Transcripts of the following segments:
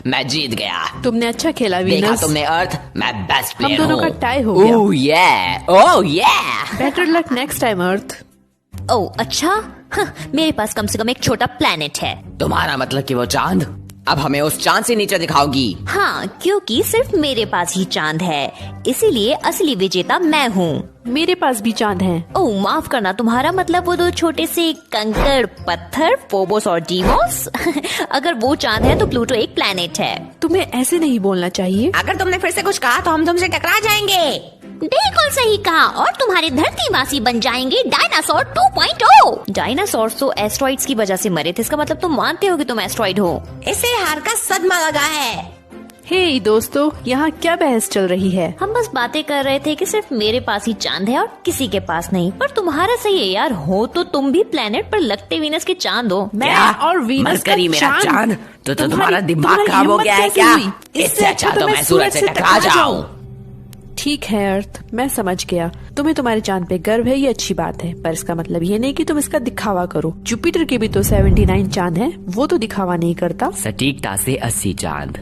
मैं जीत गया। तुमने अच्छा खेला देखा वीनस। तुमने अर्थ, मैं बेस्ट प्लेयर हम दोनों का टाई हो गया। Oh yeah, oh yeah। Better luck next time Arth. Oh अच्छा, मेरे पास कम से कम एक छोटा प्लेनेट है। तुम्हारा मतलब कि वो चांद? अब हमें उस चांद से नीचे दिखाओगी? हाँ, क्योंकि सिर्फ मेरे पास ही चांद है, इसीलिए असली विजेता मैं हूँ। मेरे पास भी चांद है। ओह माफ करना, तुम्हारा मतलब वो दो छोटे से कंकड़ पत्थर फोबोस और डीमोस? अगर वो चांद है तो प्लूटो एक प्लेनेट है। तुम्हें ऐसे नहीं बोलना चाहिए। अगर तुमने फिर से कुछ कहा तो हम तुमसे टकरा जाएंगे। बिल्कुल सही कहा, और तुम्हारे धरतीवासी बन जाएंगे डायनासोर 2.0। डायनासोर तो एस्ट्रॉइड्स की वजह से मरे थे, इसका मतलब तुम मानते हो कि तुम एस्ट्रॉइड हो? इसे हार का सदमा लगा है। हे दोस्तों, यहाँ क्या बहस चल रही है? हम बस बातें कर रहे थे कि सिर्फ मेरे पास ही चांद है और किसी के पास नहीं। पर तुम्हारा सही है यार, हो तो तुम भी प्लेनेट पर लगते वीनस के चांद हो। मैं और वीनस का मरकरी मेरा चांद? तो तुम्हारा दिमाग तुम्हारी खराब हो हिम्मत गया है कैसे क्या? हुई? इससे अच्छा तो मैं सूरज से टकरा जाऊं। ठीक है अर्थ, मैं समझ गया। तुम्हें तुम्हारे चांद पे गर्व है, ये अच्छी बात है, पर इसका मतलब ये नहीं कि तुम इसका दिखावा करो। जुपिटर के भी तो 79 चांद हैं, वो तो दिखावा नहीं करता। सटीकता से 80 चांद।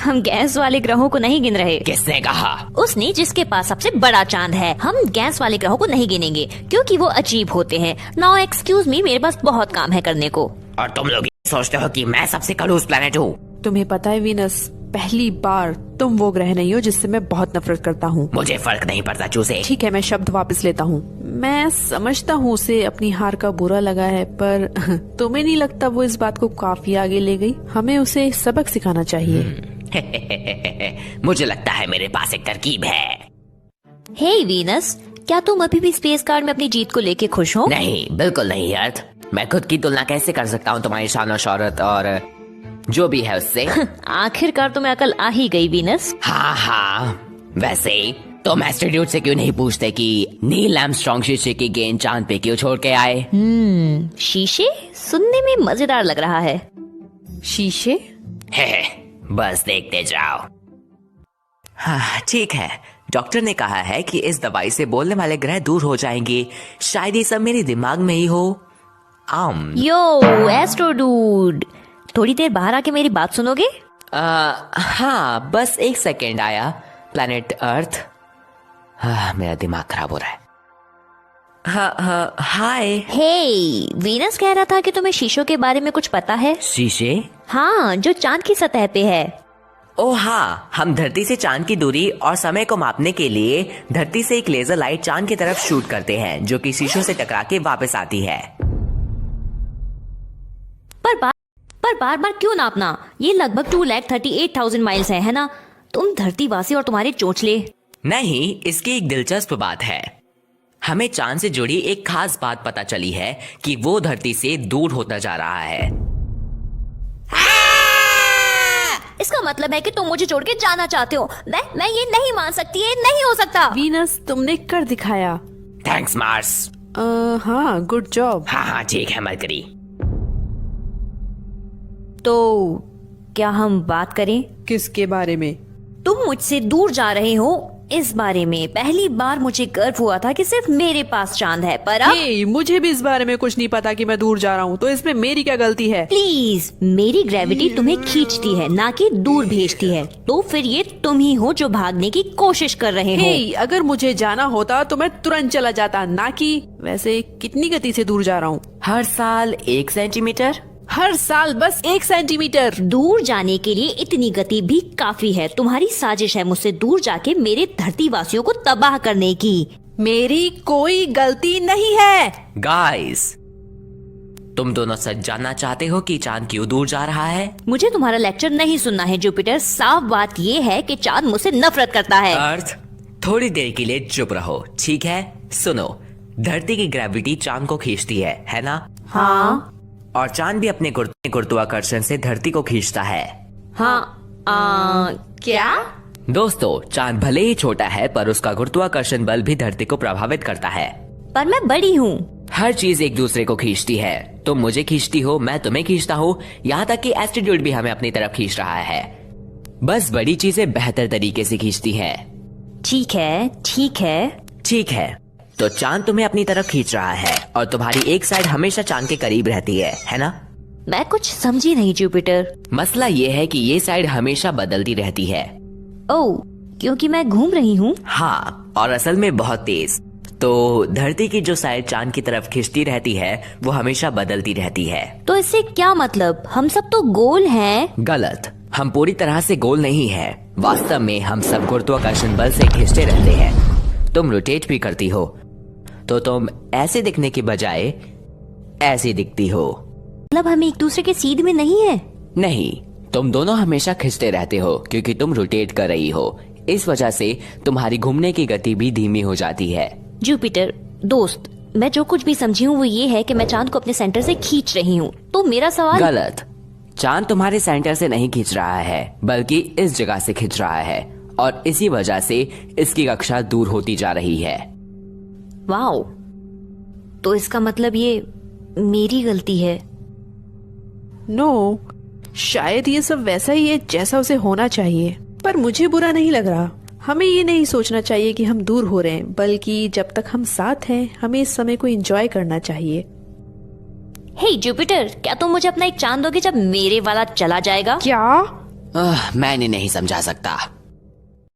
हम गैस वाले ग्रहों को नहीं गिन रहे। किसने कहा? उसने, जिसके पास सबसे बड़ा चांद है। हम गैस वाले ग्रहों को नहीं गिनेंगे क्योंकि वो अजीब होते हैं। नाउ एक्सक्यूज मी, मेरे पास बहुत काम है करने को। और तुम लोग सोचते हो कि मैं सबसे खड़ूस प्लेनेट हूँ? तुम्हें पता है वीनस, पहली बार तुम वो ग्रह नहीं हो जिससे मैं बहुत नफरत करता हूँ। मुझे फर्क नहीं पड़ता चूसे। ठीक है, मैं शब्द वापस लेता हूँ। मैं समझता हूँ उसे अपनी हार का बुरा लगा है, पर तुम्हें नहीं लगता वो इस बात को काफी आगे ले गई? हमें उसे सबक सिखाना चाहिए। मुझे लगता है मेरे पास एक तरकीब है। हे वीनस, क्या तुम अभी भी स्पेस कार्ड में अपनी जीत को लेके खुश हो? नहीं, बिल्कुल नहीं अर्थ। मैं खुद की तुलना कैसे कर सकता हूँ तुम्हारी शान और शौहरत और जो भी है उससे? आखिरकार तुम्हें अकल आ ही गई वीनस। हाँ, वैसे तुम एस्ट्रोड्यूट से क्यों नहीं पूछते कि नील आर्मस्ट्रांग शीशे की गेंद चांद पे क्यों छोड़ के आए? शीशे सुनने में मजेदार लग रहा है। शीशे? बस देखते जाओ। हाँ, ठीक है। डॉक्टर ने कहा है कि इस दवाई से बोलने वाले ग्रह दूर हो जाएंगे। शायद ये सब मेरे दिमाग में ही हो। यो एस्ट्रोडूड, थोड़ी देर बाहर आके मेरी बात सुनोगे? हाँ, बस एक सेकेंड आया। Planet earth. मेरा दिमाग खराब हो रहा है। हाँ, हाय। हे, वीनस कह रहा था कि तुम्हें शीशों के बारे में कुछ पता है। शीशे? हाँ, जो चांद की सतह पे है। ओह हाँ, हम धरती से चांद की दूरी और समय को मापने के लिए धरती से एक लेजर लाइट चांद की तरफ शूट करते हैं, जो कि शीशों से टकरा के वापस आती है। पर बार बार क्यों नापना? ये लगभग 2,38,000 माइल्स है ना? तुम धरतीवासी और तुम्हारे चोंचले। नहीं, इसकी एक दिलचस्प बात है। हमें चांद से जुड़ी एक खास बात पता चली है कि वो धरती से दूर होता जा रहा है। इसका मतलब है कि तुम मुझे छोड़ के जाना चाहते हो। मैं ये नहीं मान सकती, ये नहीं हो सकता। वीनस, तुमने कर दिखाया। Thanks Mars. हाँ, गुड जॉब। हाँ, ठीक है मरकरी। तो क्या हम बात करें? किसके बारे में? तुम मुझसे दूर जा रहे हो, इस बारे में। पहली बार मुझे गर्व हुआ था कि सिर्फ मेरे पास चांद है, पर अब मुझे भी इस बारे में कुछ नहीं पता कि मैं दूर जा रहा हूँ, तो इसमें मेरी क्या गलती है? प्लीज, मेरी ग्रेविटी तुम्हें खींचती है, ना कि दूर भेजती है। तो फिर ये तुम ही हो जो भागने की कोशिश कर रहे हो। अगर मुझे जाना होता तो मैं तुरंत चला जाता, ना कि वैसे कितनी गति से दूर जा रहा हूँ? हर साल 1 सेंटीमीटर। हर साल बस 1 सेंटीमीटर। दूर जाने के लिए इतनी गति भी काफी है। तुम्हारी साजिश है मुझसे दूर जाके मेरे धरतीवासियों को तबाह करने की। मेरी कोई गलती नहीं है। गाइस, तुम दोनों सच जानना चाहते हो कि चांद क्यों दूर जा रहा है? मुझे तुम्हारा लेक्चर नहीं सुनना है जुपिटर। साफ बात ये है कि चांद मुझसे नफरत करता है। अर्थ, थोड़ी देर के लिए चुप रहो, ठीक है? सुनो, धरती की ग्रेविटी चांद को खींचती है ना? हाँ। और चांद भी अपने गुरुत्वाकर्षण से धरती को खींचता है। हाँ, क्या? दोस्तों, चांद भले ही छोटा है, पर उसका गुरुत्वाकर्षण बल भी धरती को प्रभावित करता है। पर मैं बड़ी हूँ। हर चीज एक दूसरे को खींचती है। तुम मुझे खींचती हो, मैं तुम्हें खींचता हूँ, यहाँ तक कि एस्ट्रोड्यूट भी हमें अपनी तरफ खींच रहा है। बस बड़ी चीजें बेहतर तरीके से खींचती है। ठीक है, ठीक है, ठीक है। तो चांद तुम्हें अपनी तरफ खींच रहा है और तुम्हारी एक साइड हमेशा चांद के करीब रहती है ना? मैं कुछ समझी नहीं जुपिटर। मसला ये है कि ये साइड हमेशा बदलती रहती है। ओह, क्योंकि मैं घूम रही हूँ। हाँ, और असल में बहुत तेज। तो धरती की जो साइड चांद की तरफ खिंचती रहती है वो हमेशा बदलती रहती है। तो इससे क्या मतलब? हम सब तो गोल हैं। गलत, हम पूरी तरह से गोल नहीं है। वास्तव में हम सब गुरुत्वाकर्षण बल से खिंचते रहते हैं। तुम रोटेट भी करती हो, तो तुम ऐसे दिखने के बजाय ऐसी दिखती हो। मतलब हम एक दूसरे के सीध में नहीं है? नहीं, तुम दोनों हमेशा खिंचते रहते हो क्योंकि तुम रोटेट कर रही हो। इस वजह से तुम्हारी घूमने की गति भी धीमी हो जाती है। जुपिटर दोस्त, मैं जो कुछ भी समझी हूँ वो ये है कि मैं चांद को अपने सेंटर से खींच रही हूँ। तो मेरा सवाल। गलत, चांद तुम्हारे सेंटर से नहीं खींच रहा है, बल्कि इस जगह से खींच रहा है, और इसी वजह से इसकी कक्षा दूर होती जा रही है। वाओ, तो इसका मतलब ये मेरी गलती है। नो, शायद ये सब वैसा ही है जैसा उसे होना चाहिए, पर मुझे बुरा नहीं लग रहा। हमें ये नहीं सोचना चाहिए कि हम दूर हो रहे हैं, बल्कि जब तक हम साथ हैं हमें इस समय को एंजॉय करना चाहिए। हे जुपिटर, क्या तुम मुझे अपना एक चांद दोगे जब मेरे वाला चला जाएगा? क्या? मैंने नहीं समझा सकता।